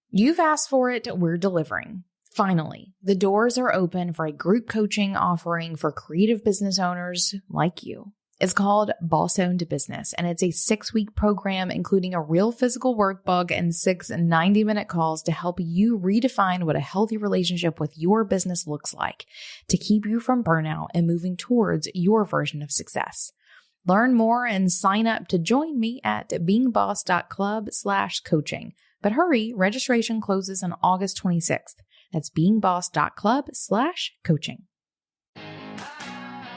You've asked for it, we're delivering. Finally, the doors are open for a group coaching offering for creative business owners like you. It's called Boss Owned Business, and it's a 6-week program including a real physical workbook and 6 90-minute calls to help you redefine what a healthy relationship with your business looks like to keep you from burnout and moving towards your version of success. Learn more and sign up to join me at beingboss.club/coaching. But hurry, registration closes on August 26th. That's beingboss.club/coaching.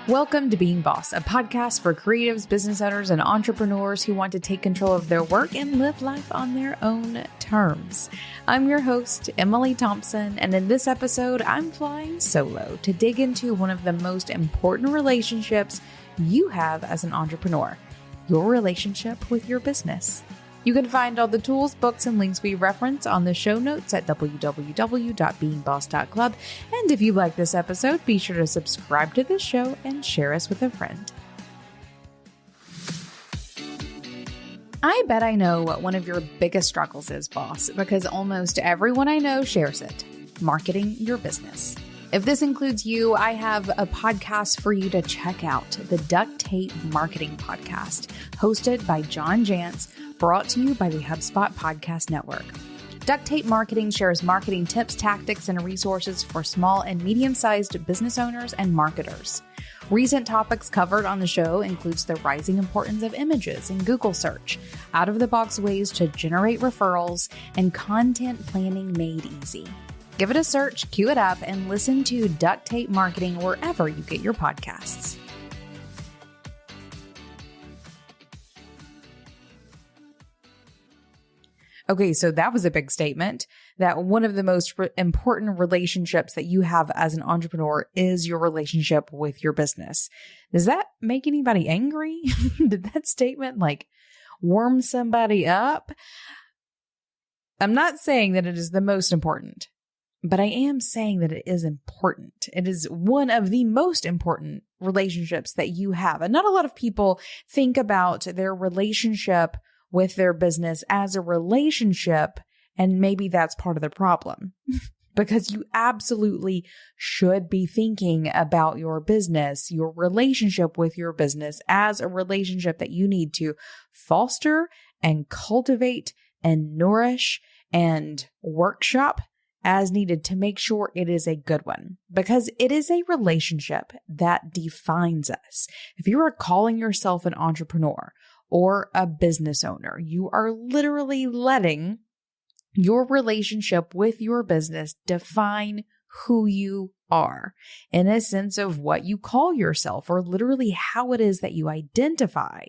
Welcome to Being Boss, a podcast for creatives, business owners, and entrepreneurs who want to take control of their work and live life on their own terms. I'm your host, Emily Thompson, and in this episode, I'm flying solo to dig into one of the most important relationships you have as an entrepreneur, your relationship with your business. You can find all the tools, books, and links we reference on the show notes at www.beingboss.club. And if you like this episode, be sure to subscribe to this show and share us with a friend. I bet I know what one of your biggest struggles is, boss, because almost everyone I know shares it: marketing your business. If this includes you, I have a podcast for you to check out, the Duct Tape Marketing Podcast, hosted by John Jantsch, brought to you by the HubSpot Podcast Network. Duct Tape Marketing shares marketing tips, tactics, and resources for small and medium-sized business owners and marketers. Recent topics covered on the show includes the rising importance of images in Google search, out-of-the-box ways to generate referrals, and content planning made easy. Give it a search, queue it up, and listen to Duct Tape Marketing wherever you get your podcasts. Okay, so that was a big statement that one of the most important relationships that you have as an entrepreneur is your relationship with your business. Does that make anybody angry? Did that statement warm somebody up? I'm not saying that it is the most important, but I am saying that it is important. It is one of the most important relationships that you have. And not a lot of people think about their relationship with their business as a relationship, and maybe that's part of the problem. Because you absolutely should be thinking about your business, your relationship with your business as a relationship that you need to foster and cultivate and nourish and workshop as needed to make sure it is a good one, because it is a relationship that defines us. If you are calling yourself an entrepreneur or a business owner, you are literally letting your relationship with your business define who you are in a sense of what you call yourself, or literally how it is that you identify.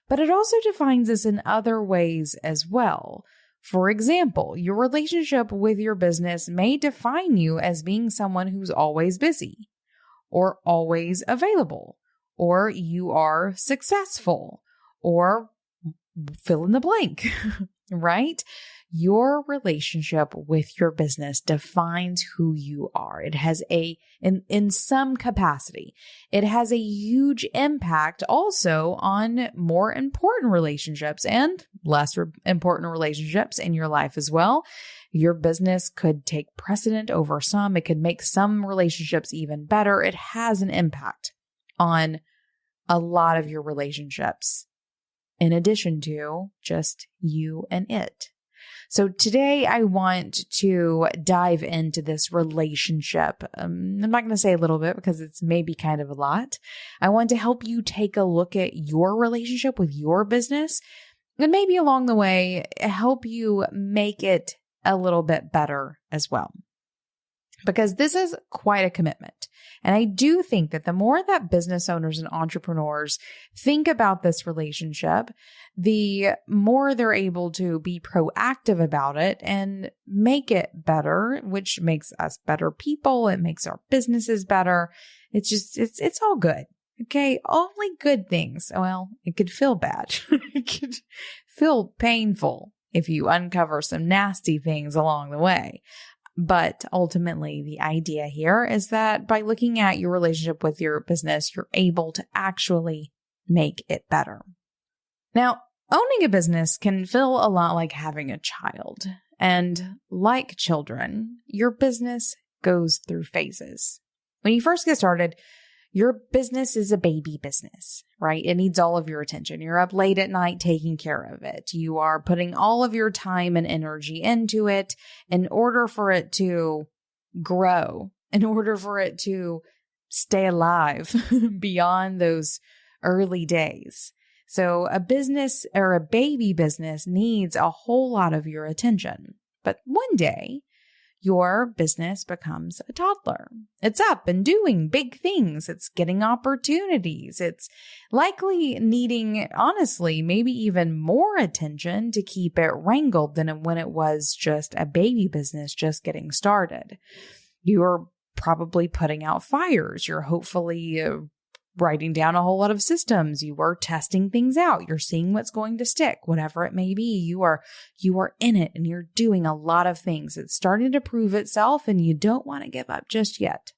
But it also defines us in other ways as well. For example, your relationship with your business may define you as being someone who's always busy, or always available, or you are successful, or fill in the blank, right? Your relationship with your business defines who you are. It has in some capacity, it has a huge impact also on more important relationships and less important relationships in your life as well. Your business could take precedent over some. It could make some relationships even better. It has an impact on a lot of your relationships, in addition to just you and it. So today I want to dive into this relationship. I'm not going to say a little bit because it's maybe kind of a lot. I want to help you take a look at your relationship with your business, and maybe along the way, help you make it a little bit better as well. Because this is quite a commitment. And I do think that the more that business owners and entrepreneurs think about this relationship, the more they're able to be proactive about it and make it better, which makes us better people. It makes our businesses better. It's all good. Okay. Only good things. Well, it could feel bad. It could feel painful if you uncover some nasty things along the way. But ultimately, the idea here is that by looking at your relationship with your business, you're able to actually make it better. Now, owning a business can feel a lot like having a child. And like children, your business goes through phases. When you first get started, your business is a baby business, right? It needs all of your attention. You're up late at night taking care of it. You are putting all of your time and energy into it in order for it to grow, in order for it to stay alive beyond those early days. So a business or a baby business needs a whole lot of your attention. But one day, your business becomes a toddler. It's up and doing big things. It's getting opportunities. It's likely needing, honestly, maybe even more attention to keep it wrangled than when it was just a baby business just getting started. You're probably putting out fires. You're hopefully writing down a whole lot of systems. You are testing things out. You're seeing what's going to stick, whatever it may be. You are in it and you're doing a lot of things. It's starting to prove itself and you don't want to give up just yet.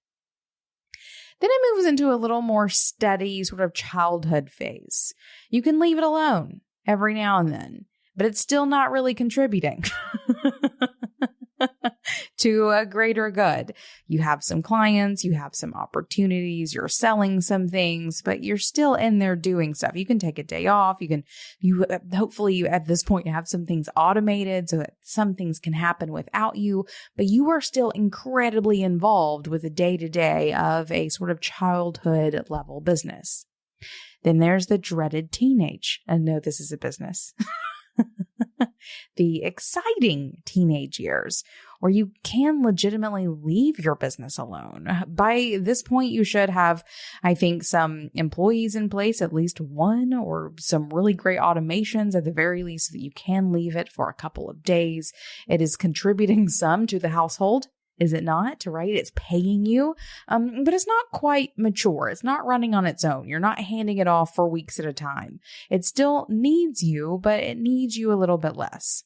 Then it moves into a little more steady sort of childhood phase. You can leave it alone every now and then, but it's still not really contributing to a greater good. You have some clients, you have some opportunities, you're selling some things, but you're still in there doing stuff. You can take a day off. Hopefully at this point you have some things automated so that some things can happen without you, but you are still incredibly involved with the day-to-day of a sort of childhood level business. Then there's the dreaded teenage. And no, this is a business. The exciting teenage years where you can legitimately leave your business alone. By this point, you should have, I think, some employees in place, at least one, or some really great automations at the very least so that you can leave it for a couple of days. It is contributing some to the household. Is it not? Right? It's paying you, but it's not quite mature. It's not running on its own. You're not handing it off for weeks at a time. It still needs you, but it needs you a little bit less.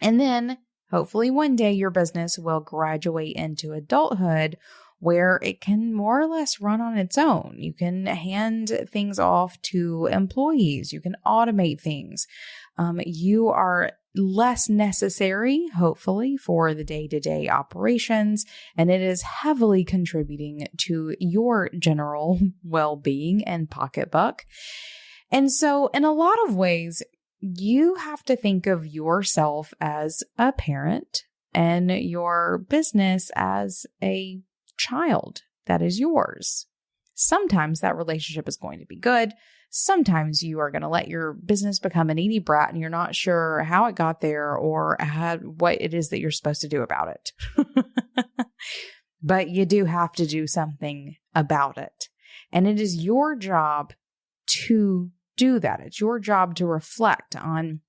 And then hopefully one day your business will graduate into adulthood where it can more or less run on its own. You can hand things off to employees. You can automate things. You are less necessary, hopefully, for the day-to-day operations, and it is heavily contributing to your general well-being and pocketbook. And so in a lot of ways, you have to think of yourself as a parent and your business as a child that is yours. Sometimes that relationship is going to be good. Sometimes you are going to let your business become a needy brat and you're not sure how it got there or what it is that you're supposed to do about it. But you do have to do something about it. And it is your job to do that. It's your job to reflect on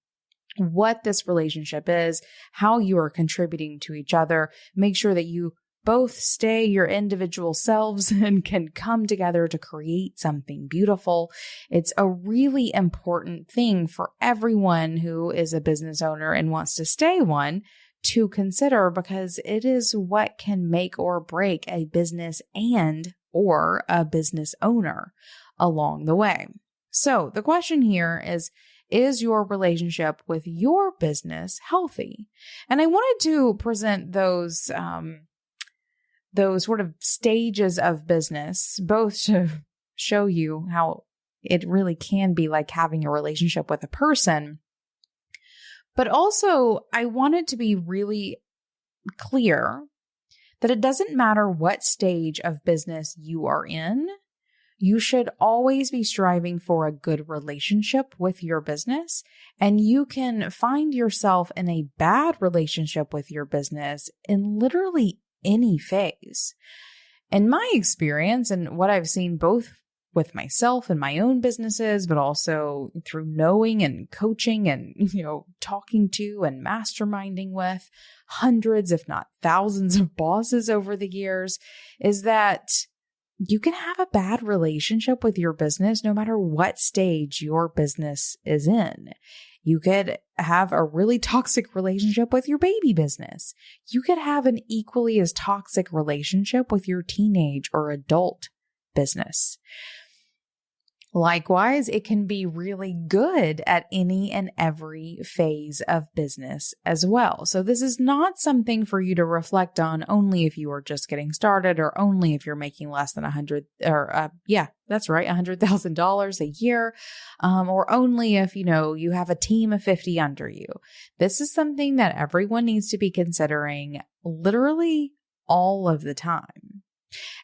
what this relationship is, how you are contributing to each other. Make sure that you both stay your individual selves and can come together to create something beautiful. It's a really important thing for everyone who is a business owner and wants to stay one to consider, because it is what can make or break a business or a business owner along the way. So the question here is your relationship with your business healthy? And I wanted to present those sort of stages of business, both to show you how it really can be like having a relationship with a person. But also, I wanted to be really clear that it doesn't matter what stage of business you are in. You should always be striving for a good relationship with your business, and you can find yourself in a bad relationship with your business in literally any phase. In my experience and what I've seen both with myself and my own businesses, but also through knowing and coaching and, talking to and masterminding with hundreds, if not thousands of bosses over the years, is that you can have a bad relationship with your business no matter what stage your business is in. You could have a really toxic relationship with your baby business. You could have an equally as toxic relationship with your teenage or adult business. Likewise, it can be really good at any and every phase of business as well. So this is not something for you to reflect on only if you are just getting started or only if you're making less than $100,000 a year, or only if, you have a team of 50 under you. This is something that everyone needs to be considering literally all of the time.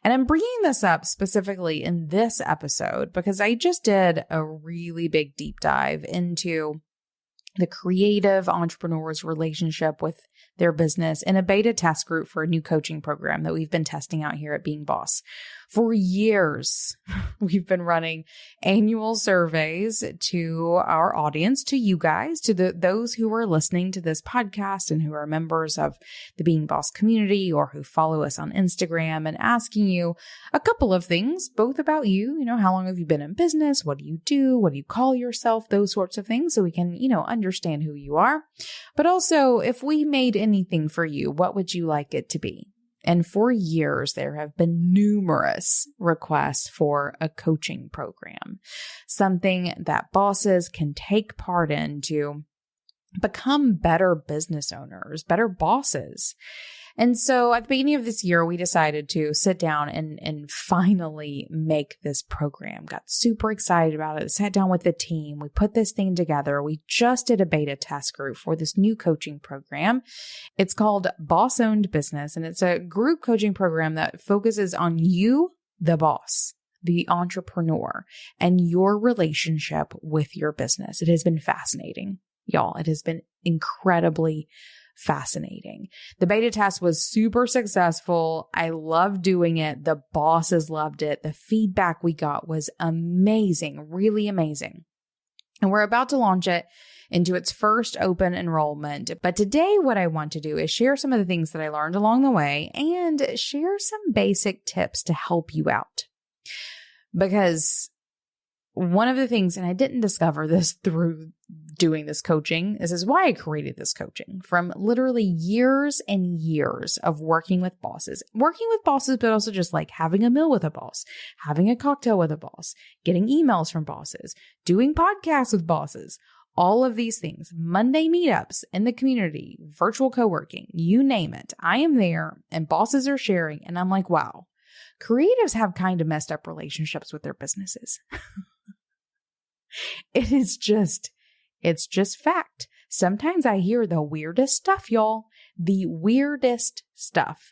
And I'm bringing this up specifically in this episode because I just did a really big deep dive into the creative entrepreneur's relationship with their business in a beta test group for a new coaching program that we've been testing out here at Being Boss. For years, we've been running annual surveys to our audience, to you guys, to those who are listening to this podcast and who are members of the Being Boss community or who follow us on Instagram, and asking you a couple of things, both about you, how long have you been in business? What do you do? What do you call yourself? Those sorts of things so we can, understand who you are. But also, if we made anything for you, what would you like it to be? And for years, there have been numerous requests for a coaching program, something that bosses can take part in to become better business owners, better bosses. And so at the beginning of this year, we decided to sit down and finally make this program. Got super excited about it. Sat down with the team. We put this thing together. We just did a beta test group for this new coaching program. It's called Boss Owned Business, and it's a group coaching program that focuses on you, the boss, the entrepreneur, and your relationship with your business. It has been fascinating, y'all. It has been incredibly fascinating. The beta test was super successful. I loved doing it. The bosses loved it. The feedback we got was amazing, really amazing. And we're about to launch it into its first open enrollment. But today, what I want to do is share some of the things that I learned along the way and share some basic tips to help you out. Because one of the things, and I didn't discover this through doing this coaching, this is why I created this coaching, from literally years and years of working with bosses, but also just like having a meal with a boss, having a cocktail with a boss, getting emails from bosses, doing podcasts with bosses, all of these things, Monday meetups in the community, virtual co-working, you name it. I am there and bosses are sharing. And I'm like, wow, creatives have kind of messed up relationships with their businesses. It's just fact. Sometimes I hear the weirdest stuff, y'all. The weirdest stuff.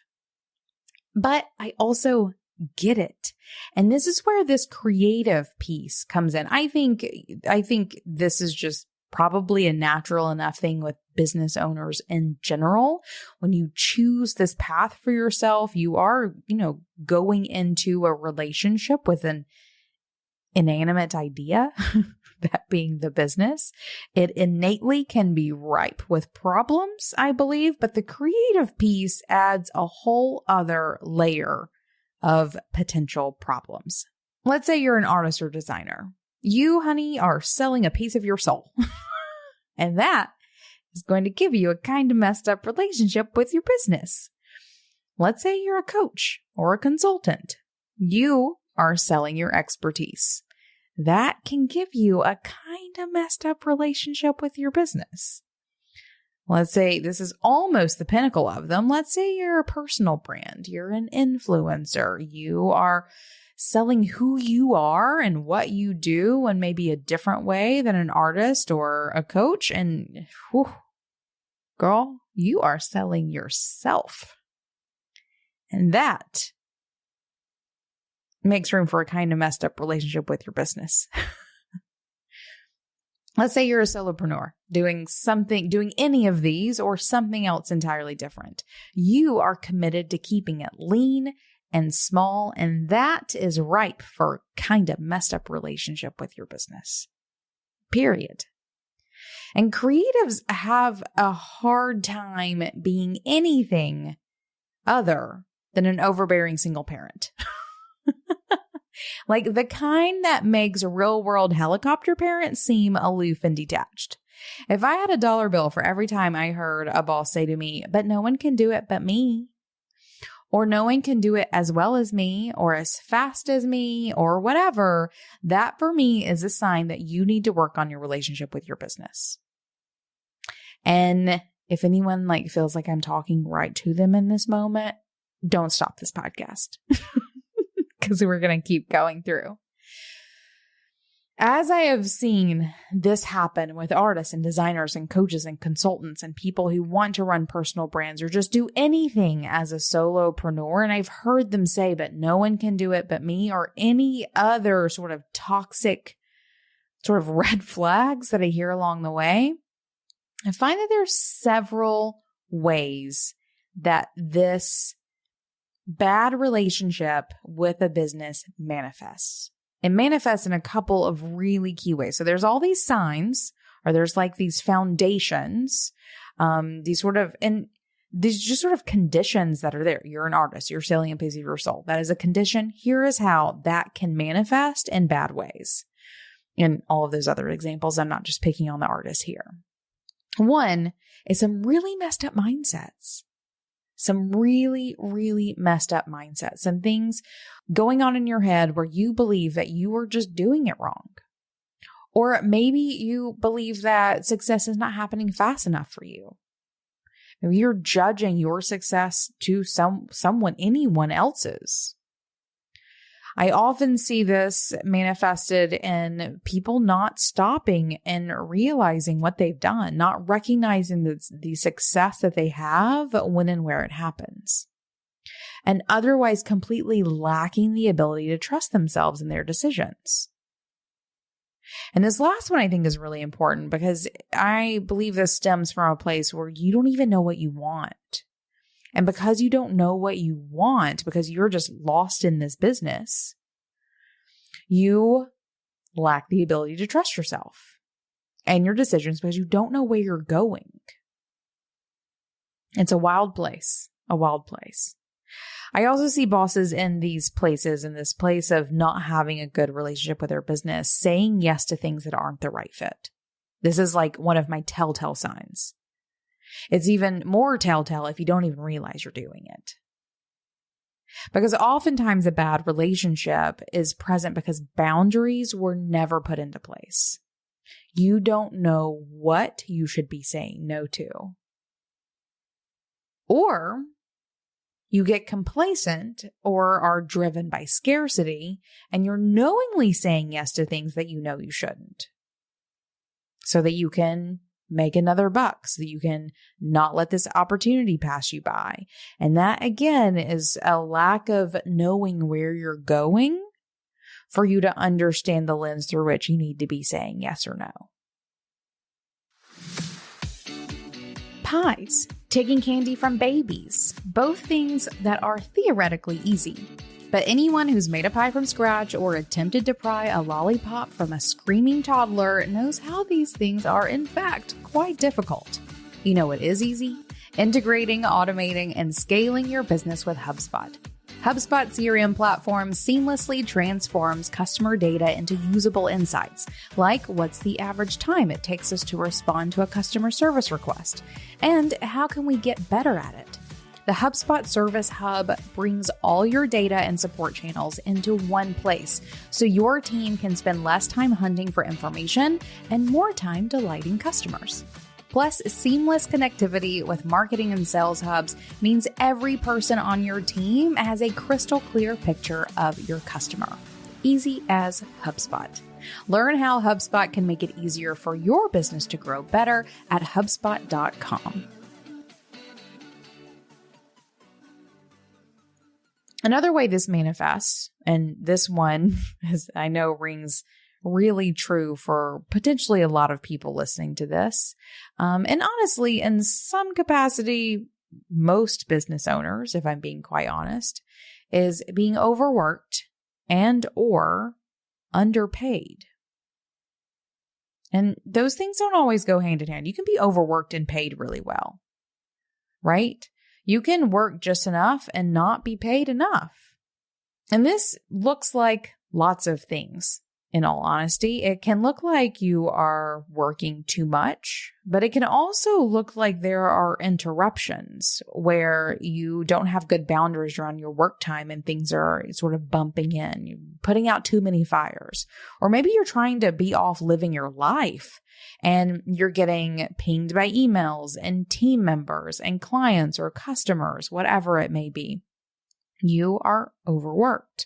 But I also get it. And this is where this creative piece comes in. I think this is just probably a natural enough thing with business owners in general. When you choose this path for yourself, you are, going into a relationship with an inanimate idea, that being the business. It innately can be ripe with problems, I believe, but the creative piece adds a whole other layer of potential problems. Let's say you're an artist or designer. You, honey, are selling a piece of your soul. And that is going to give you a kind of messed up relationship with your business. Let's say you're a coach or a consultant. You are selling your expertise. That can give you a kind of messed up relationship with your business. Let's say this is almost the pinnacle of them. Let's say you're a personal brand. You're an influencer. You are selling who you are and what you do in maybe a different way than an artist or a coach. And girl, you are selling yourself. And that makes room for a kind of messed up relationship with your business. Let's say you're a solopreneur doing any of these or something else entirely different. You are committed to keeping it lean and small, and that is ripe for kind of messed up relationship with your business. Period. And creatives have a hard time being anything other than an overbearing single parent. Like the kind that makes real world helicopter parents seem aloof and detached. If I had a dollar bill for every time I heard a boss say to me, "But no one can do it but me," or no one can do it as well as me or as fast as me or whatever, that for me is a sign that you need to work on your relationship with your business. And if anyone feels like I'm talking right to them in this moment, don't stop this podcast because we're going to keep going through. As I have seen this happen with artists and designers and coaches and consultants and people who want to run personal brands or just do anything as a solopreneur, and I've heard them say, but no one can do it but me, or any other sort of toxic sort of red flags that I hear along the way, I find that there's several ways that this bad relationship with a business manifests. It manifests in a couple of really key ways. So there's all these signs, or there's these foundations, these just sort of conditions that are there. You're an artist. You're selling a piece of your soul. That is a condition. Here is how that can manifest in bad ways. In all of those other examples, I'm not just picking on the artist here. One is some really messed up mindsets. Some really, really messed up mindsets. Some things going on in your head where you believe that you are just doing it wrong. Or maybe you believe that success is not happening fast enough for you. Maybe you're judging your success to anyone else's. I often see this manifested in people not stopping and realizing what they've done, not recognizing the success that they have when and where it happens, and otherwise completely lacking the ability to trust themselves in their decisions. And this last one I think is really important because I believe this stems from a place where you don't even know what you want. And because you don't know what you want, because you're just lost in this business, you lack the ability to trust yourself and your decisions because you don't know where you're going. It's a wild place, a wild place. I also see bosses in these places, in this place of not having a good relationship with their business, saying yes to things that aren't the right fit. This is one of my telltale signs. It's even more telltale if you don't even realize you're doing it. Because oftentimes a bad relationship is present because boundaries were never put into place. You don't know what you should be saying no to. Or you get complacent or are driven by scarcity and you're knowingly saying yes to things that you know you shouldn't. So that you can make another buck, so that you can not let this opportunity pass you by. And that again is a lack of knowing where you're going for you to understand the lens through which you need to be saying yes or no. Pies, taking candy from babies, both things that are theoretically easy. But anyone who's made a pie from scratch or attempted to pry a lollipop from a screaming toddler knows how these things are, in fact, quite difficult. You know what is easy? Integrating, automating, and scaling your business with HubSpot. HubSpot CRM platform seamlessly transforms customer data into usable insights, like what's the average time it takes us to respond to a customer service request, and how can we get better at it. The HubSpot Service Hub brings all your data and support channels into one place, so your team can spend less time hunting for information and more time delighting customers. Plus, seamless connectivity with marketing and sales hubs means every person on your team has a crystal clear picture of your customer. Easy as HubSpot. Learn how HubSpot can make it easier for your business to grow better at HubSpot.com. Another way this manifests, and this one, as I know, rings really true for potentially a lot of people listening to this. And honestly, in some capacity, most business owners, if I'm being quite honest, is being overworked and or underpaid. And those things don't always go hand in hand. You can be overworked and paid really well, right? You can work just enough and not be paid enough. And this looks like lots of things In all honesty, it can look like you are working too much, but it can also look like there are interruptions where you don't have good boundaries around your work time and things are sort of bumping in, you're putting out too many fires. Or maybe you're trying to be off living your life and you're getting pinged by emails and team members and clients or customers, whatever it may be. You are overworked.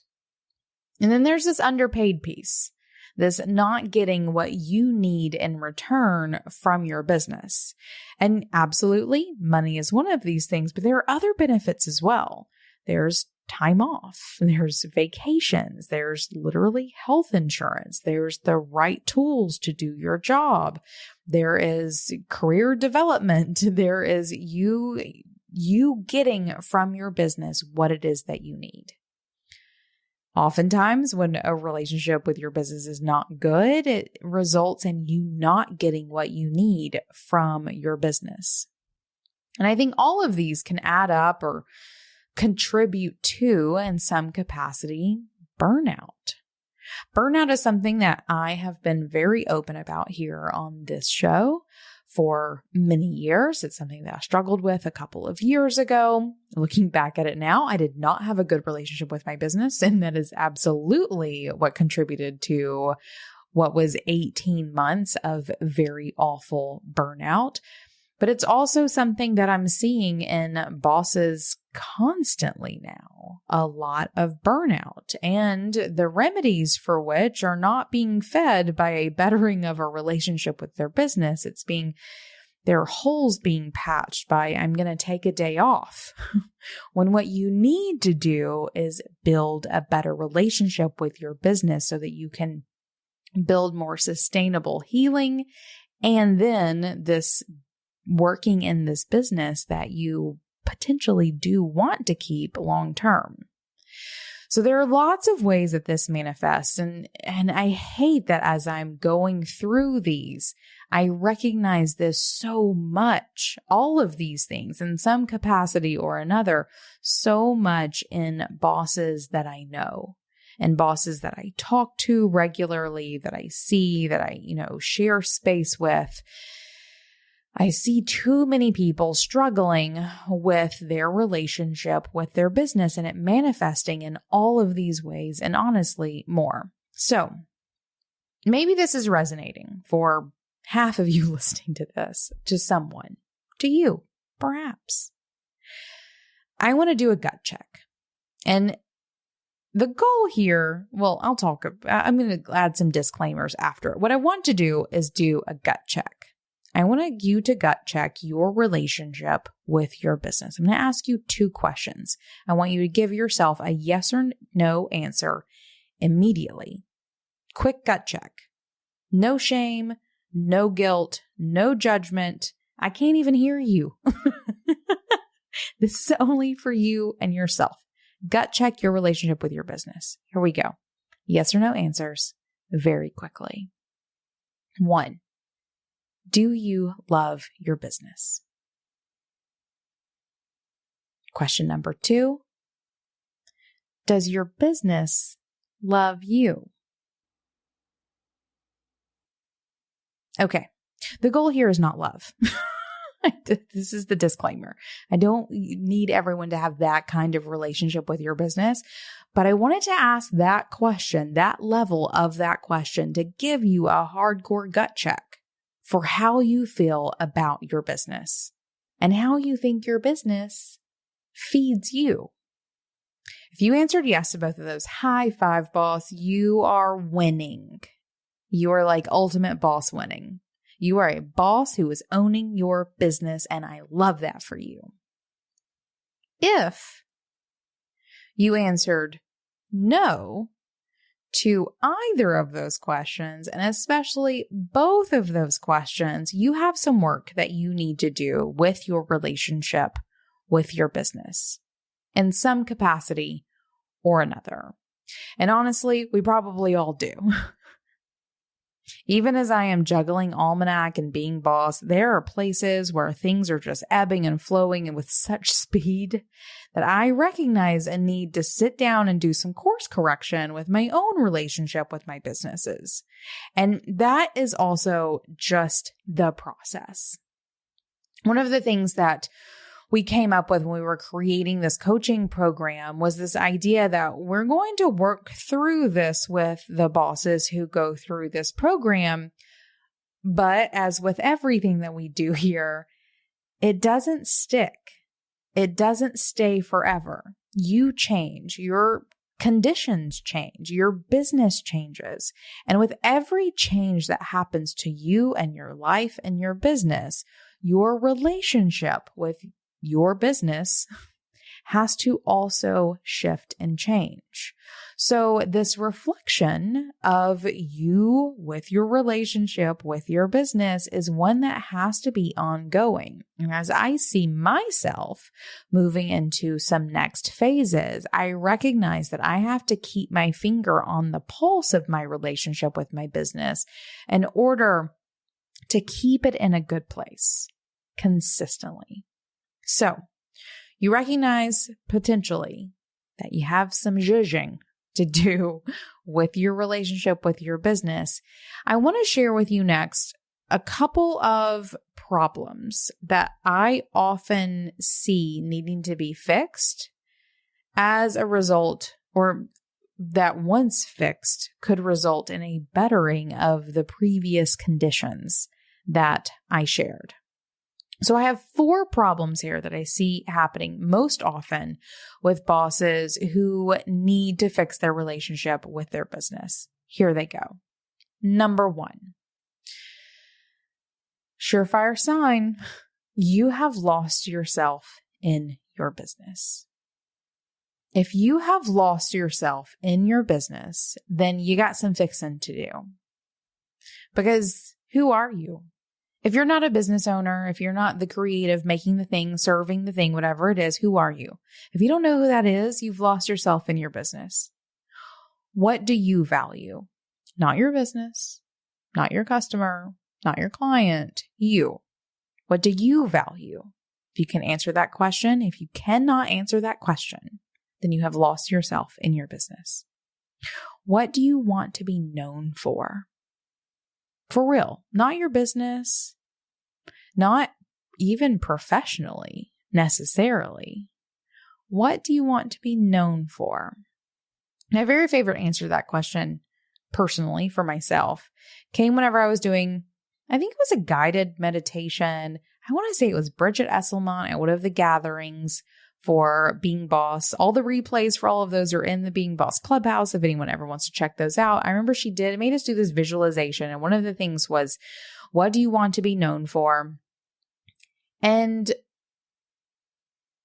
And then there's this underpaid piece. This not getting what you need in return from your business. And absolutely, money is one of these things, but there are other benefits as well. There's time off, there's vacations, there's literally health insurance, there's the right tools to do your job, there is career development, there is you getting from your business what it is that you need. Oftentimes, when a relationship with your business is not good, it results in you not getting what you need from your business. And I think all of these can add up or contribute to, in some capacity, burnout. Burnout is something that I have been very open about here on this show for many years. It's something that I struggled with a couple of years ago. Looking back at it now, I did not have a good relationship with my business, and that is absolutely what contributed to what was 18 months of very awful burnout. But it's also something that I'm seeing in bosses constantly now, a lot of burnout, and the remedies for which are not being fed by a bettering of a relationship with their business. There are holes being patched by, I'm going to take a day off. When what you need to do is build a better relationship with your business so that you can build more sustainable healing, and then this working in this business that you potentially do want to keep long term. So there are lots of ways that this manifests. And I hate that as I'm going through these, I recognize this so much, all of these things in some capacity or another, so much in bosses that I know and bosses that I talk to regularly, that I see, that I, share space with. I see too many people struggling with their relationship with their business and it manifesting in all of these ways and honestly more. So maybe this is resonating for half of you listening to this, to someone, to you, perhaps. I want to do a gut check. And the goal here, I'm going to add some disclaimers after it. What I want to do is do a gut check. I want you to gut check your relationship with your business. I'm going to ask you 2 questions. I want you to give yourself a yes or no answer immediately. Quick gut check. No shame, no guilt, no judgment. I can't even hear you. This is only for you and yourself. Gut check your relationship with your business. Here we go. Yes or no answers very quickly. 1. Do you love your business? Question number 2. Does your business love you? Okay. The goal here is not love. This is the disclaimer. I don't need everyone to have that kind of relationship with your business, but I wanted to ask that question, that level of that question, to give you a hardcore gut check for how you feel about your business and how you think your business feeds you. If you answered yes to both of those, high five, boss. You are winning. You are like ultimate boss winning. You are a boss who is owning your business, and I love that for you. If you answered no to either of those questions, and especially both of those questions, you have some work that you need to do with your relationship with your business in some capacity or another. And honestly, we probably all do. Even as I am juggling Almanac and being boss, there are places where things are just ebbing and flowing and with such speed that I recognize a need to sit down and do some course correction with my own relationship with my businesses. And that is also just the process. One of the things that we came up with when we were creating this coaching program was this idea that we're going to work through this with the bosses who go through this program. But as with everything that we do here, it doesn't stick. It doesn't stay forever. You change. Your conditions change. Your business changes. And with every change that happens to you and your life and your business, your relationship with your business has to also shift and change. So this reflection of you with your relationship with your business is one that has to be ongoing. And as I see myself moving into some next phases, I recognize that I have to keep my finger on the pulse of my relationship with my business in order to keep it in a good place consistently. So you recognize potentially that you have some zhuzhing to do with your relationship with your business. I want to share with you next a couple of problems that I often see needing to be fixed as a result, or that once fixed could result in a bettering of the previous conditions that I shared. So I have 4 problems here that I see happening most often with bosses who need to fix their relationship with their business. Here they go. Number 1, surefire sign, you have lost yourself in your business. If you have lost yourself in your business, then you got some fixing to do. Because who are you? If you're not a business owner, if you're not the creative, making the thing, serving the thing, whatever it is, who are you? If you don't know who that is, you've lost yourself in your business. What do you value? Not your business, not your customer, not your client, you. What do you value? If you can answer that question, if you cannot answer that question, then you have lost yourself in your business. What do you want to be known for? For real, not your business, not even professionally necessarily. What do you want to be known for? My very favorite answer to that question, personally for myself, came whenever I was doing, I think it was a guided meditation. I want to say it was Bridget Esselmont at one of the gatherings for Being Boss. All the replays for all of those are in the Being Boss Clubhouse if anyone ever wants to check those out. I remember she made us do this visualization. And one of the things was, what do you want to be known for? And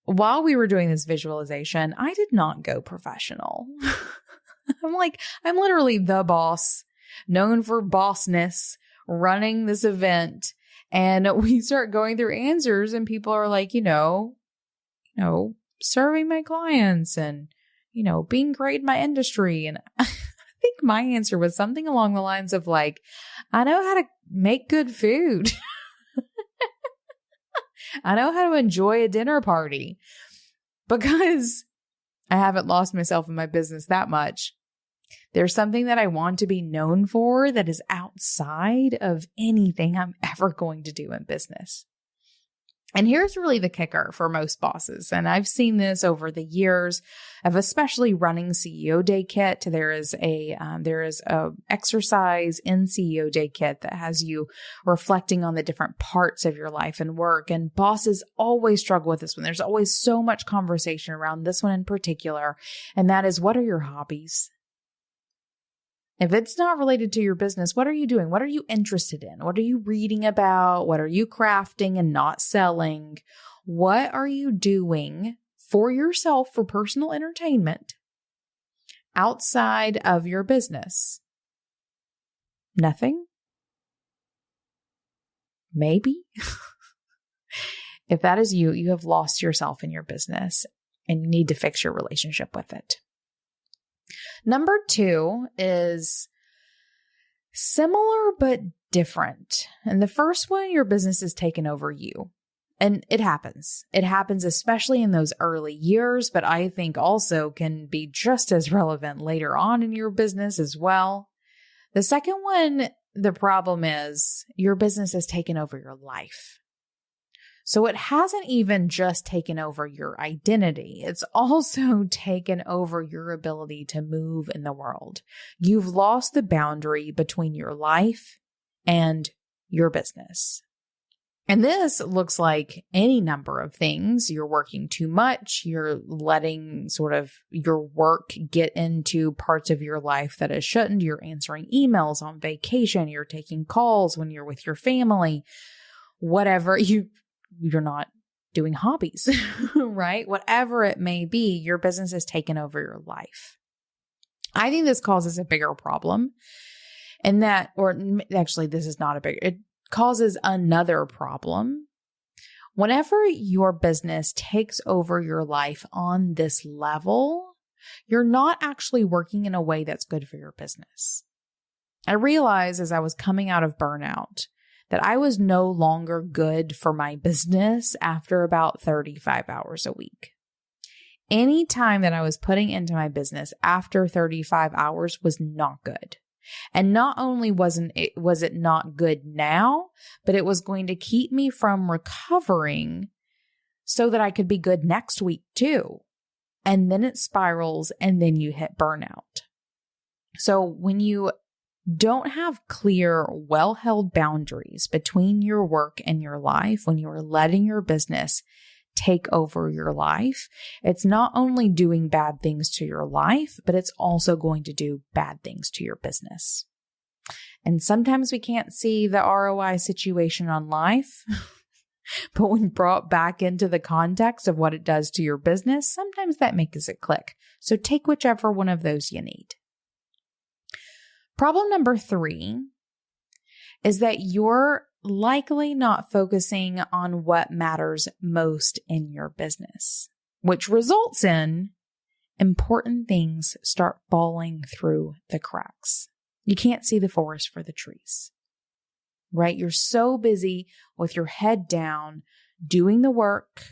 while we were doing this visualization, I did not go professional. I'm literally the boss, known for bossness, running this event. And we start going through answers and people are like, serving my clients and, being great in my industry. And I think my answer was something along the lines of like, I know how to make good food. I know how to enjoy a dinner party because I haven't lost myself in my business that much. There's something that I want to be known for that is outside of anything I'm ever going to do in business. And here's really the kicker for most bosses. And I've seen this over the years of especially running CEO Day Kit. There is a exercise in CEO Day Kit that has you reflecting on the different parts of your life and work. And bosses always struggle with this one. There's always so much conversation around this one in particular. And that is, what are your hobbies? If it's not related to your business, what are you doing? What are you interested in? What are you reading about? What are you crafting and not selling? What are you doing for yourself for personal entertainment outside of your business? Nothing? Maybe? If that is you, you have lost yourself in your business and you need to fix your relationship with it. Number 2 is Similar but different. And the first one, your business is taken over you. And it happens. It happens especially in those early years, but I think also can be just as relevant later on in your business as well. The second one, the problem is your business has taken over your life. So it hasn't even just taken over your identity. It's also taken over your ability to move in the world. You've lost the boundary between your life and your business. And this looks like any number of things. You're working too much. You're letting sort of your work get into parts of your life that it shouldn't. You're answering emails on vacation. You're taking calls when you're with your family. Whatever, you're not doing hobbies, right? Whatever it may be, your business has taken over your life. I think this causes a bigger problem. And that, or actually, this is not a big, it causes another problem. Whenever your business takes over your life on this level, you're not actually working in a way that's good for your business. I realized as I was coming out of burnout that I was no longer good for my business after about 35 hours a week. Any time that I was putting into my business after 35 hours was not good. And not only was it not good now, but it was going to keep me from recovering so that I could be good next week too. And then it spirals and then you hit burnout. So when you don't have clear, well-held boundaries between your work and your life, when you are letting your business take over your life, it's not only doing bad things to your life, but it's also going to do bad things to your business. And sometimes we can't see the ROI situation on life, but when brought back into the context of what it does to your business, sometimes that makes it click. So take whichever one of those you need. Problem number 3 is that you're likely not focusing on what matters most in your business, which results in important things start falling through the cracks. You can't see the forest for the trees, right? You're so busy with your head down, doing the work,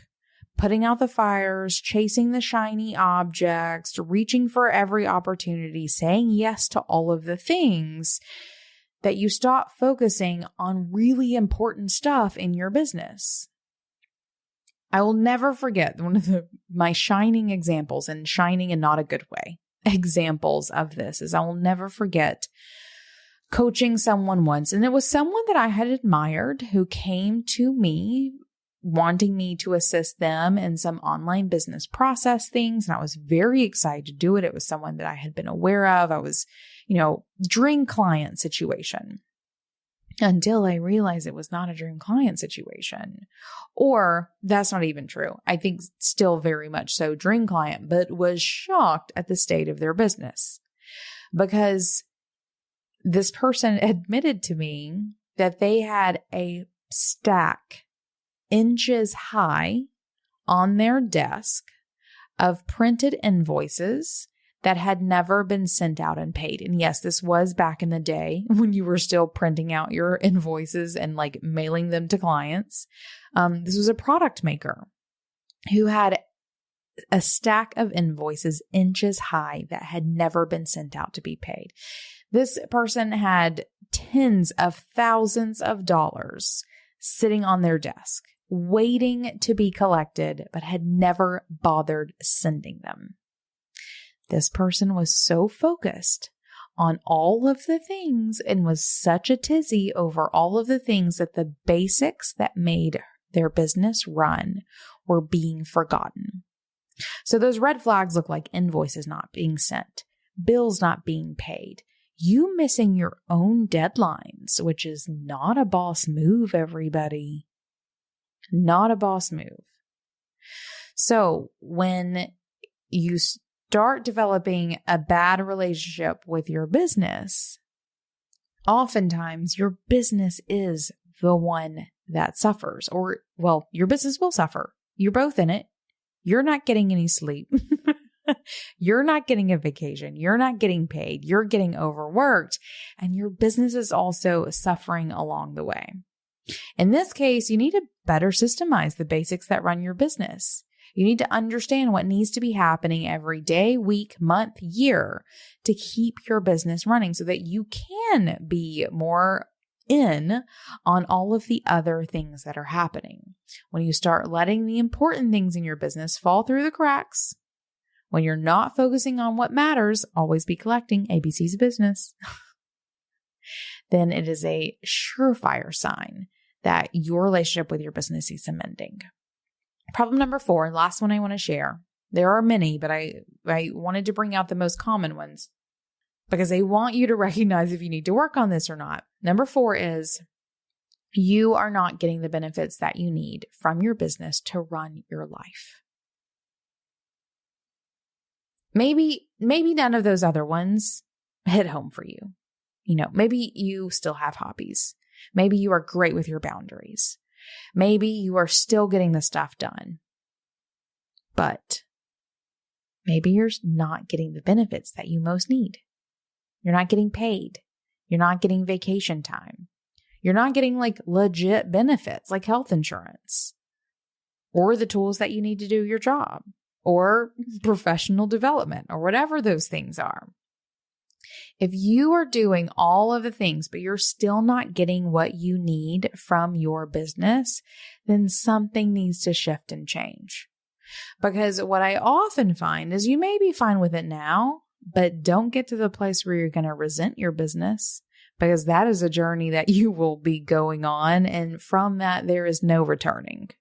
putting out the fires, chasing the shiny objects, reaching for every opportunity, saying yes to all of the things, that you stop focusing on really important stuff in your business. I will never forget one of my shining examples, and shining in not a good way, examples of this is I will never forget coaching someone once. And it was someone that I had admired who came to me wanting me to assist them in some online business process things. And I was very excited to do it. It was someone that I had been aware of. I was, dream client situation until I realized it was not a dream client situation. Or that's not even true. I think still very much so dream client, but was shocked at the state of their business because this person admitted to me that they had a stack inches high on their desk of printed invoices that had never been sent out and paid. And yes, this was back in the day when you were still printing out your invoices and mailing them to clients. This was a product maker who had a stack of invoices inches high that had never been sent out to be paid. This person had tens of thousands of dollars sitting on their desk, waiting to be collected, but had never bothered sending them. This person was so focused on all of the things and was such a tizzy over all of the things that the basics that made their business run were being forgotten. So those red flags look like invoices not being sent, bills not being paid, you missing your own deadlines, which is not a boss move, everybody. Not a boss move. So when you start developing a bad relationship with your business, oftentimes your business is the one that suffers, or, well, your business will suffer. You're both in it. You're not getting any sleep. You're not getting a vacation. You're not getting paid. You're getting overworked, and your business is also suffering along the way. In this case, you need to better systemize the basics that run your business. You need to understand what needs to be happening every day, week, month, year to keep your business running so that you can be more in on all of the other things that are happening. When you start letting the important things in your business fall through the cracks, when you're not focusing on what matters, always be collecting ABC's of business, then it is a surefire sign that your relationship with your business is amending. Problem number 4, last one I want to share. There are many, but I wanted to bring out the most common ones because I want you to recognize if you need to work on this or not. Number 4 is you are not getting the benefits that you need from your business to run your life. Maybe none of those other ones hit home for you. Maybe you still have hobbies. Maybe you are great with your boundaries. Maybe you are still getting the stuff done, but maybe you're not getting the benefits that you most need. You're not getting paid. You're not getting vacation time. You're not getting legit benefits like health insurance or the tools that you need to do your job or professional development or whatever those things are. If you are doing all of the things, but you're still not getting what you need from your business, then something needs to shift and change. Because what I often find is you may be fine with it now, but don't get to the place where you're going to resent your business, because that is a journey that you will be going on. And from that, there is no returning,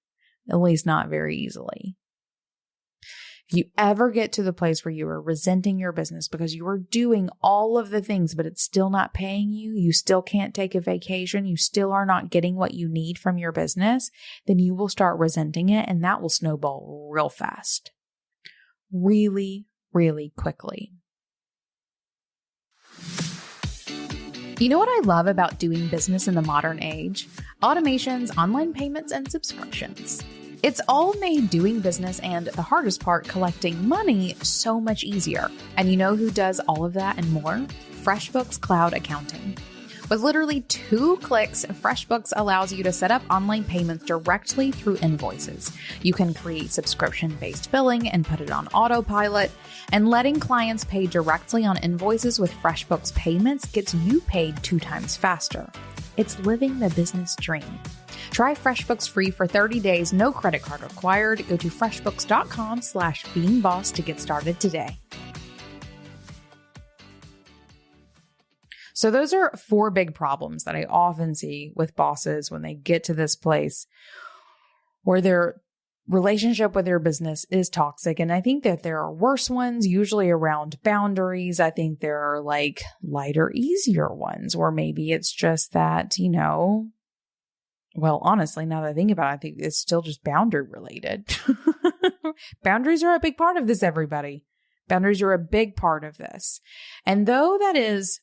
at least not very easily. If you ever get to the place where you are resenting your business because you are doing all of the things, but it's still not paying you, you still can't take a vacation, you still are not getting what you need from your business, then you will start resenting it, and that will snowball real fast. Really, really quickly. You know what I love about doing business in the modern age? Automations, online payments, and subscriptions. It's all made doing business and the hardest part, collecting money, so much easier. And you know who does all of that and more? FreshBooks Cloud Accounting. With literally 2 clicks, FreshBooks allows you to set up online payments directly through invoices. You can create subscription-based billing and put it on autopilot. And letting clients pay directly on invoices with FreshBooks payments gets you paid 2 times faster. It's living the business dream. Try FreshBooks free for 30 days, no credit card required. Go to freshbooks.com/beingboss to get started today. So those are 4 big problems that I often see with bosses when they get to this place where their relationship with their business is toxic. And I think that there are worse ones, usually around boundaries. I think there are lighter, easier ones, or maybe it's just that, well, honestly, now that I think about it, I think it's still just boundary related. Boundaries are a big part of this, everybody. Boundaries are a big part of this. And though that is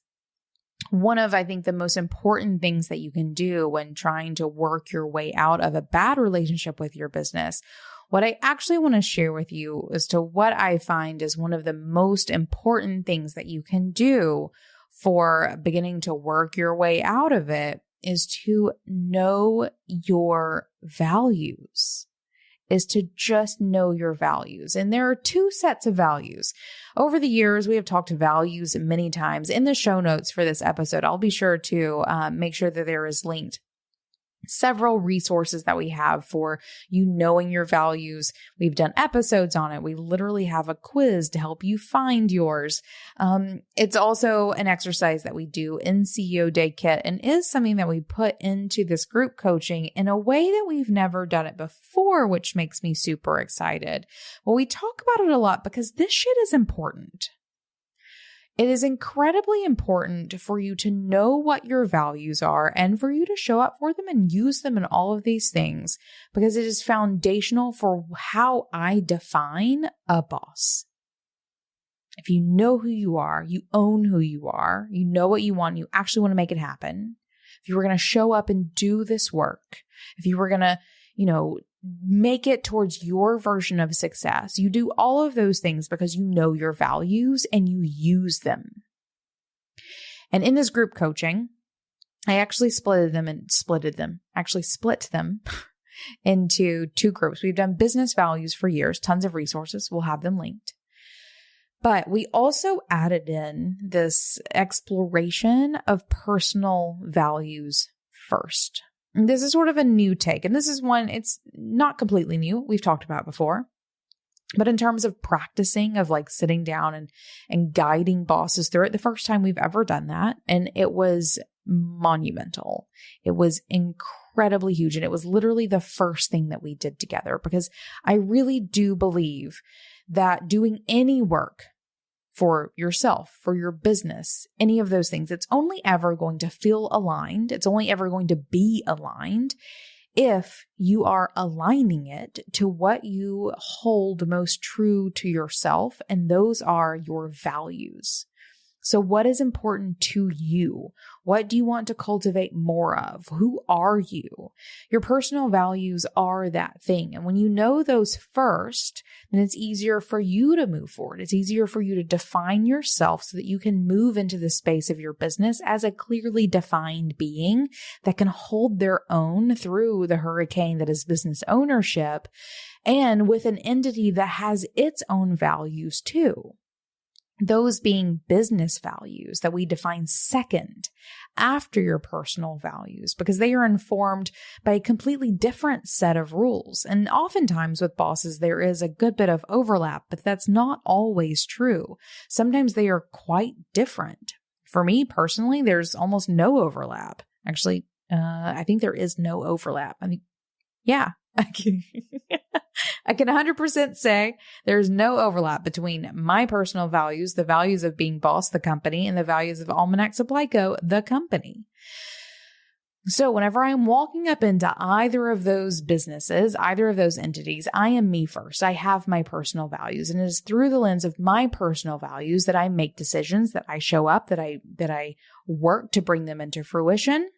one of, I think, the most important things that you can do when trying to work your way out of a bad relationship with your business, what I actually want to share with you as to what I find is one of the most important things that you can do for beginning to work your way out of it is to know your values, is to just know your values. And there are 2 sets of values. Over the years, we have talked values many times. In the show notes for this episode, I'll be sure to make sure that there is linked several resources that we have for you knowing your values. We've done episodes on it. We literally have a quiz to help you find yours. It's also an exercise that we do in CEO Day Kit and is something that we put into this group coaching in a way that we've never done it before, which makes me super excited. Well, we talk about it a lot because this shit is important. It is incredibly important for you to know what your values are and for you to show up for them and use them in all of these things, because it is foundational for how I define a boss. If you know who you are, you own who you are, you know what you want, you actually want to make it happen. If you were going to show up and do this work, if you were going to, make it towards your version of success. You do all of those things because you know your values and you use them. And in this group coaching, I actually split them into two groups. We've done business values for years, tons of resources. We'll have them linked. But we also added in this exploration of personal values first. And this is sort of a new take. And this is one, it's not completely new. We've talked about it before. But in terms of practicing, of like sitting down and guiding bosses through it, the first time we've ever done that. And it was monumental. It was incredibly huge. And it was literally the first thing that we did together, because I really do believe that doing any work for yourself, for your business, any of those things, it's only ever going to feel aligned. It's only ever going to be aligned if you are aligning it to what you hold most true to yourself, and those are your values. So what is important to you? What do you want to cultivate more of? Who are you? Your personal values are that thing. And when you know those first, then it's easier for you to move forward. It's easier for you to define yourself so that you can move into the space of your business as a clearly defined being that can hold their own through the hurricane that is business ownership, and with an entity that has its own values too. Those being business values that we define second after your personal values, because they are informed by a completely different set of rules. And oftentimes with bosses, there is a good bit of overlap, but that's not always true. Sometimes they are quite different. For me personally, there's almost no overlap. Actually, I think there is no overlap. I mean, yeah. I can 100% say there's no overlap between my personal values, the values of Being Boss, the company, and the values of Almanac Supply Co., the company. So whenever I'm walking up into either of those businesses, either of those entities, I am me first. I have my personal values, and it is through the lens of my personal values that I make decisions, that I show up, that I work to bring them into fruition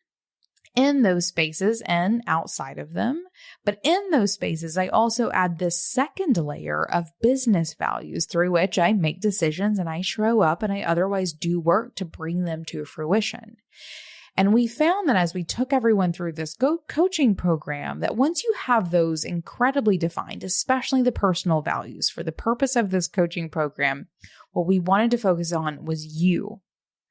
in those spaces and outside of them. But in those spaces, I also add this second layer of business values through which I make decisions and I show up and I otherwise do work to bring them to fruition. And we found that as we took everyone through this coaching program, that once you have those incredibly defined, especially the personal values for the purpose of this coaching program, what we wanted to focus on was you.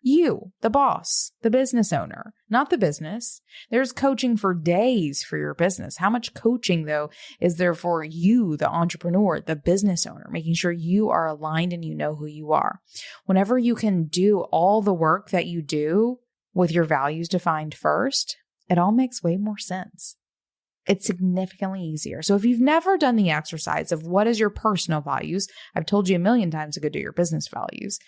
You, the boss, the business owner, not the business. There's coaching for days for your business. How much coaching, though, is there for you, the entrepreneur, the business owner, making sure you are aligned and you know who you are? Whenever you can do all the work that you do with your values defined first, it all makes way more sense. It's significantly easier. So if you've never done the exercise of what is your personal values, I've told you a million times to go do your business values.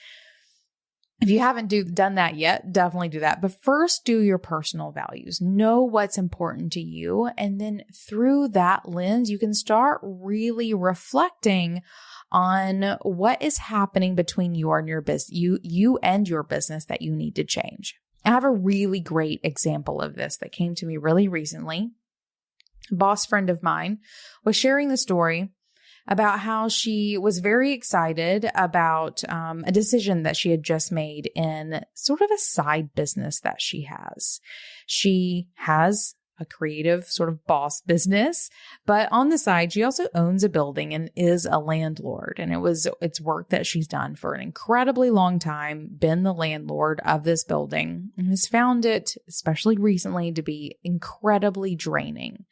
If you haven't done that yet, definitely do that. But first, do your personal values. Know what's important to you. And then through that lens, you can start really reflecting on what is happening between you and your business, you and your business that you need to change. I have a really great example of this that came to me really recently. A boss friend of mine was sharing the story about how she was very excited about a decision that she had just made in sort of a side business that she has. She has a creative sort of boss business, but on the side, she also owns a building and is a landlord. And it's work that she's done for an incredibly long time, been the landlord of this building, and has found it, especially recently, to be incredibly draining.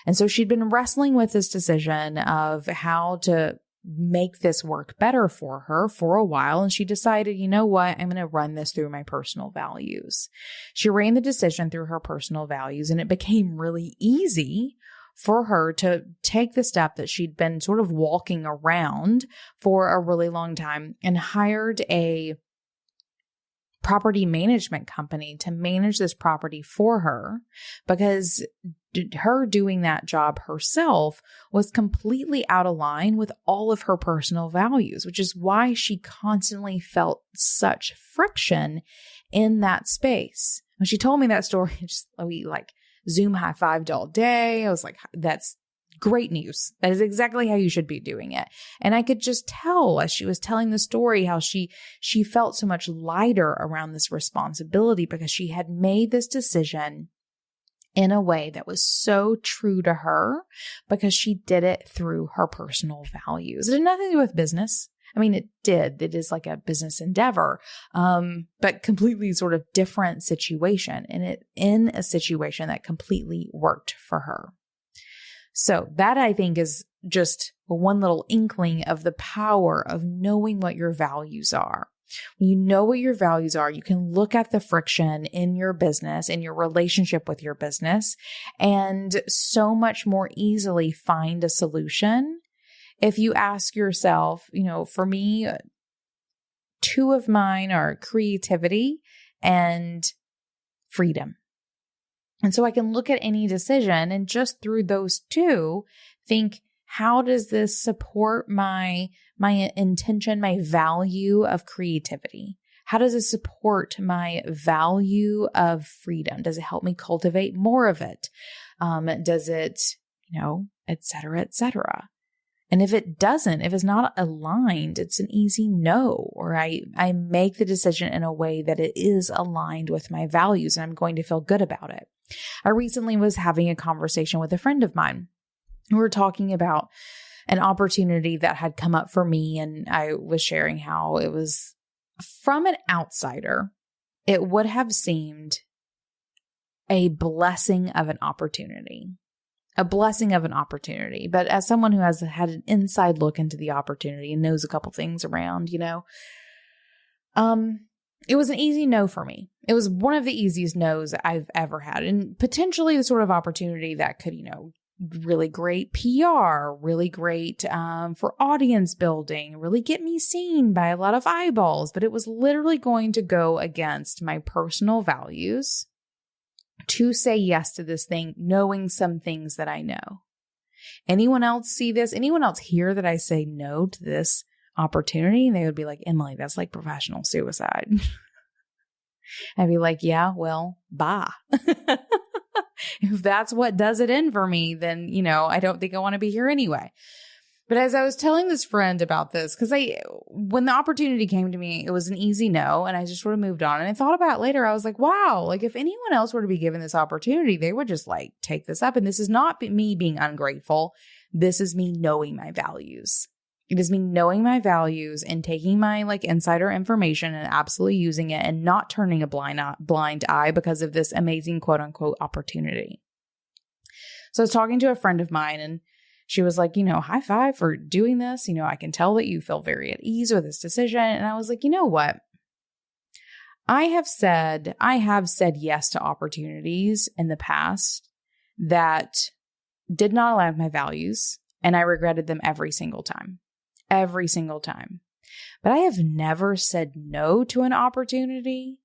And so she'd been wrestling with this decision of how to make this work better for her for a while. And she decided, you know what, I'm going to run this through my personal values. She ran the decision through her personal values, and it became really easy for her to take the step that she'd been sort of walking around for a really long time, and hired a property management company to manage this property for her, because her doing that job herself was completely out of line with all of her personal values, which is why she constantly felt such friction in that space. When she told me that story, we like Zoom high-fived all day. I was like, that's great news. That is exactly how you should be doing it. And I could just tell as she was telling the story how she felt so much lighter around this responsibility because she had made this decision in a way that was so true to her because she did it through her personal values. It had nothing to do with business. I mean, it did. It is like a business endeavor, but completely sort of different situation, and it in a situation that completely worked for her. So that, I think, is just one little inkling of the power of knowing what your values are. When you know what your values are, you can look at the friction in your business, in your relationship with your business, and so much more easily find a solution. If you ask yourself, for me, two of mine are creativity and freedom. And so I can look at any decision and just through those two, think, how does this support my intention, my value of creativity? How does it support my value of freedom? Does it help me cultivate more of it? Does it, et cetera, et cetera. And if it doesn't, if it's not aligned, it's an easy no, or I make the decision in a way that it is aligned with my values and I'm going to feel good about it. I recently was having a conversation with a friend of mine. We were talking about an opportunity that had come up for me, and I was sharing how it was, from an outsider, it would have seemed a blessing of an opportunity. But as someone who has had an inside look into the opportunity and knows a couple things around, it was an easy no for me. It was one of the easiest no's I've ever had, and potentially the sort of opportunity that could, really great PR, really great for audience building, really get me seen by a lot of eyeballs. But it was literally going to go against my personal values to say yes to this thing, knowing some things that I know. Anyone else see this? Anyone else hear that I say no to this opportunity? And they would be like, Emily, that's like professional suicide. I'd be like, yeah, well, bye. If that's what does it in for me, then, I don't think I want to be here anyway. But as I was telling this friend about this, because when the opportunity came to me, it was an easy no, and I just sort of moved on. And I thought about it later. I was like, wow, like if anyone else were to be given this opportunity, they would just like take this up. And this is not me being ungrateful. This is me knowing my values. It is me knowing my values and taking my insider information and absolutely using it and not turning a blind eye because of this amazing quote unquote opportunity. So I was talking to a friend of mine, and she was like, high five for doing this. I can tell that you feel very at ease with this decision. And I was like, you know what? I have said yes to opportunities in the past that did not align with my values, and I regretted them every single time. Every single time. But I have never said no to an opportunity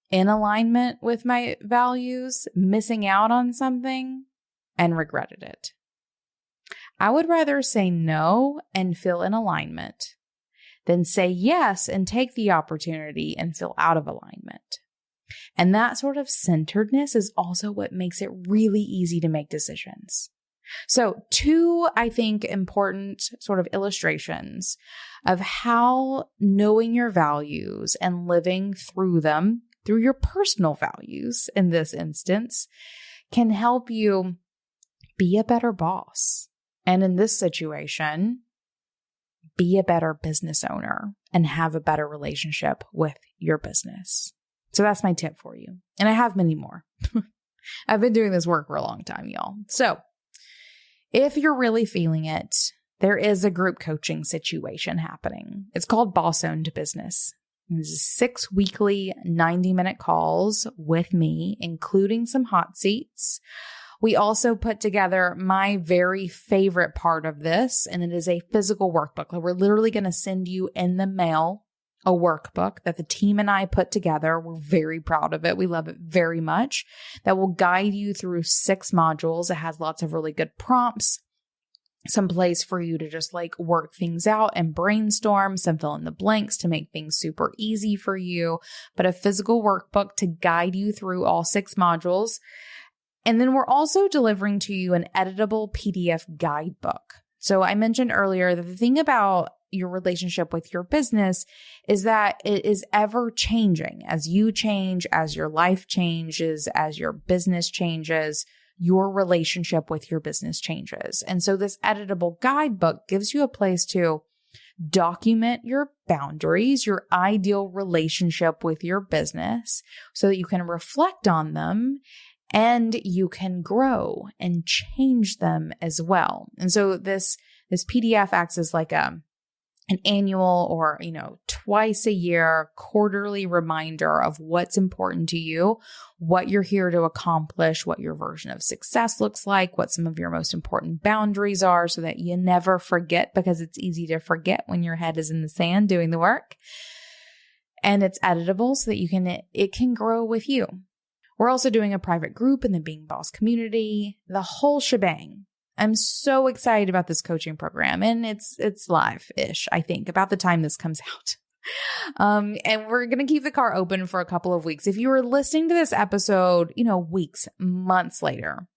in alignment with my values, missing out on something, and regretted it. I would rather say no and feel in alignment than say yes and take the opportunity and feel out of alignment. And that sort of centeredness is also what makes it really easy to make decisions. So two, I think, important sort of illustrations of how knowing your values and living through them, through your personal values in this instance, can help you be a better boss. And in this situation, be a better business owner and have a better relationship with your business. So that's my tip for you. And I have many more. I've been doing this work for a long time, y'all. So if you're really feeling it, there is a group coaching situation happening. It's called Boss Owned Business. This is 6 weekly 90-minute calls with me, including some hot seats. We also put together my very favorite part of this, and it is a physical workbook. We're literally going to send you in the mail a workbook that the team and I put together. We're very proud of it. We love it very much. That will guide you through 6 modules. It has lots of really good prompts, some place for you to just work things out and brainstorm, some fill in the blanks to make things super easy for you, but a physical workbook to guide you through all 6 modules. And then we're also delivering to you an editable PDF guidebook. So I mentioned earlier that the thing about your relationship with your business is that it is ever changing. As you change, as your life changes, as your business changes, your relationship with your business changes. And so this editable guidebook gives you a place to document your boundaries, your ideal relationship with your business, so that you can reflect on them and you can grow and change them as well. And so this PDF acts as like an annual or, twice a year, quarterly reminder of what's important to you, what you're here to accomplish, what your version of success looks like, what some of your most important boundaries are, so that you never forget, because it's easy to forget when your head is in the sand doing the work. And it's editable so that it can grow with you. We're also doing a private group in the Being Boss community, the whole shebang. I'm so excited about this coaching program, and it's live-ish, I think, about the time this comes out. And we're going to keep the car open for a couple of weeks. If you were listening to this episode, weeks, months later,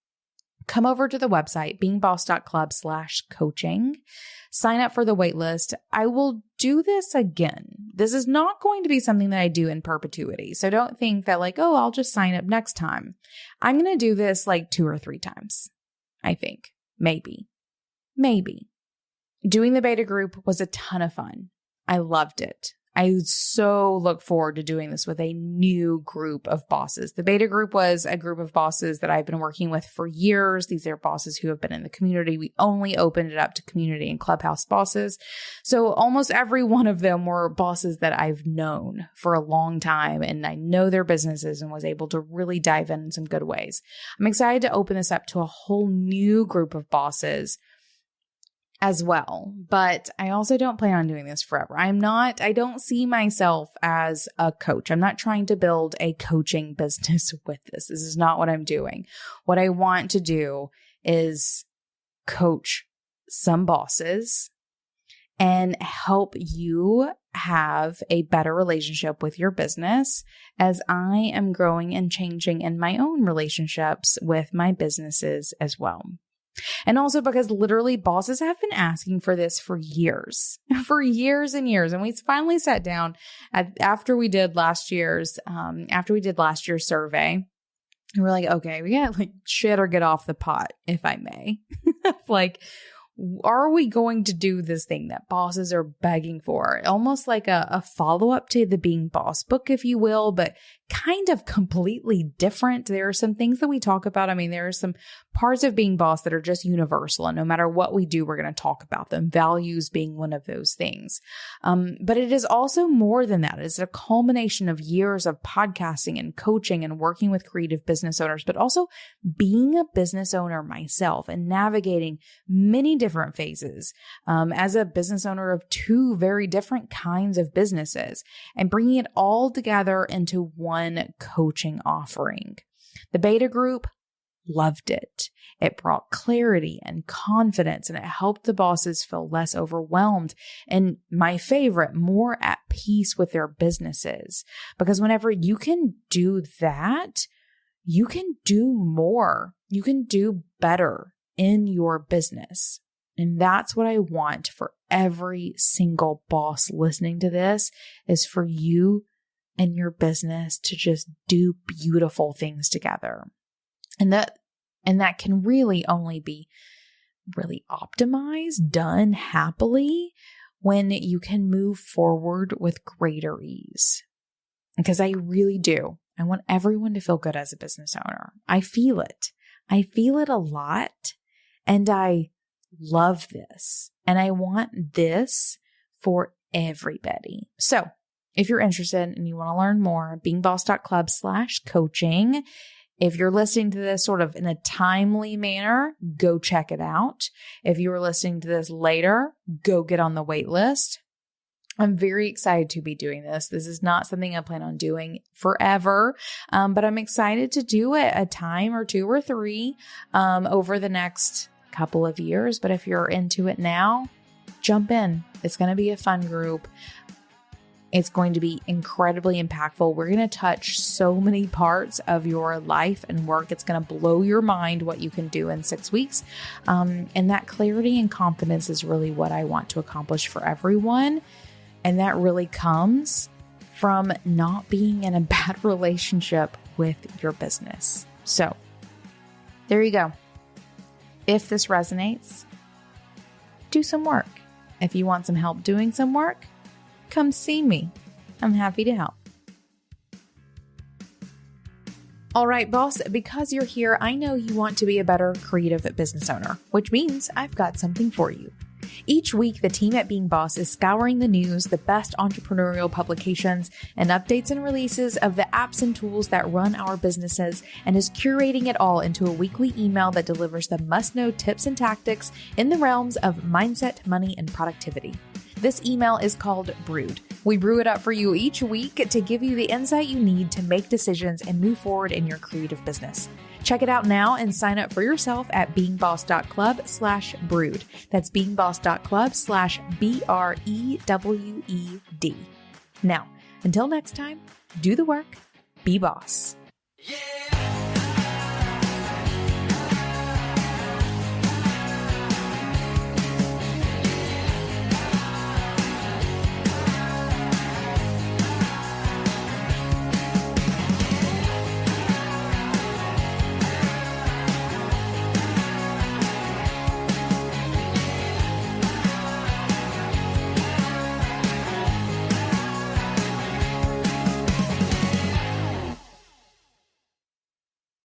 come over to the website, beingboss.club/coaching. Sign up for the waitlist. I will do this again. This is not going to be something that I do in perpetuity. So don't think that I'll just sign up next time. I'm going to do this 2 or 3 times, I think. Maybe. Doing the beta group was a ton of fun. I loved it. I so look forward to doing this with a new group of bosses. The beta group was a group of bosses that I've been working with for years. These are bosses who have been in the community. We only opened it up to community and Clubhouse bosses. So almost every one of them were bosses that I've known for a long time, and I know their businesses and was able to really dive in some good ways. I'm excited to open this up to a whole new group of bosses as well. But I also don't plan on doing this forever. I don't see myself as a coach. I'm not trying to build a coaching business with this. This is not what I'm doing. What I want to do is coach some bosses and help you have a better relationship with your business as I am growing and changing in my own relationships with my businesses as well. And also because literally bosses have been asking for this for years and years. And we finally sat down after we did last year's survey. And we're like, okay, we got shit or get off the pot, if I may. Are we going to do this thing that bosses are begging for? Almost like a follow-up to the Being Boss book, if you will, but kind of completely different. There are some things that we talk about. There are some parts of Being Boss that are just universal, and no matter what we do, we're going to talk about them, values being one of those things. But it is also more than that. It's a culmination of years of podcasting and coaching and working with creative business owners, but also being a business owner myself and navigating many different phases as a business owner of 2 very different kinds of businesses, and bringing it all together into one coaching offering. The beta group loved it. It brought clarity and confidence, and it helped the bosses feel less overwhelmed and, my favorite, more at peace with their businesses. Because whenever you can do that, you can do more. You can do better in your business. And that's what I want for every single boss listening to this, is for you and your business to just do beautiful things together. And that can really only be really optimized, done happily, when you can move forward with greater ease. Because I really do. I want everyone to feel good as a business owner. I feel it. I feel it a lot. And I love this. And I want this for everybody. So if you're interested and you want to learn more, beingboss.club/coaching. If you're listening to this sort of in a timely manner, go check it out. If you were listening to this later, go get on the wait list. I'm very excited to be doing this. This is not something I plan on doing forever, but I'm excited to do it a time or 2 or 3 over the next couple of years. But if you're into it now, jump in. It's going to be a fun group. It's going to be incredibly impactful. We're going to touch so many parts of your life and work. It's going to blow your mind what you can do in 6 weeks. And that clarity and confidence is really what I want to accomplish for everyone. And that really comes from not being in a bad relationship with your business. So there you go. If this resonates, do some work. If you want some help doing some work, come see me. I'm happy to help. All right, boss, because you're here, I know you want to be a better creative business owner, which means I've got something for you. Each week, the team at Being Boss is scouring the news, the best entrepreneurial publications, and updates and releases of the apps and tools that run our businesses, and is curating it all into a weekly email that delivers the must-know tips and tactics in the realms of mindset, money, and productivity. This email is called Brewed. We brew it up for you each week to give you the insight you need to make decisions and move forward in your creative business. Check it out now and sign up for yourself at beingboss.club/brewed. That's beingboss.club/BREWED. Now, until next time, do the work, be boss. Yeah.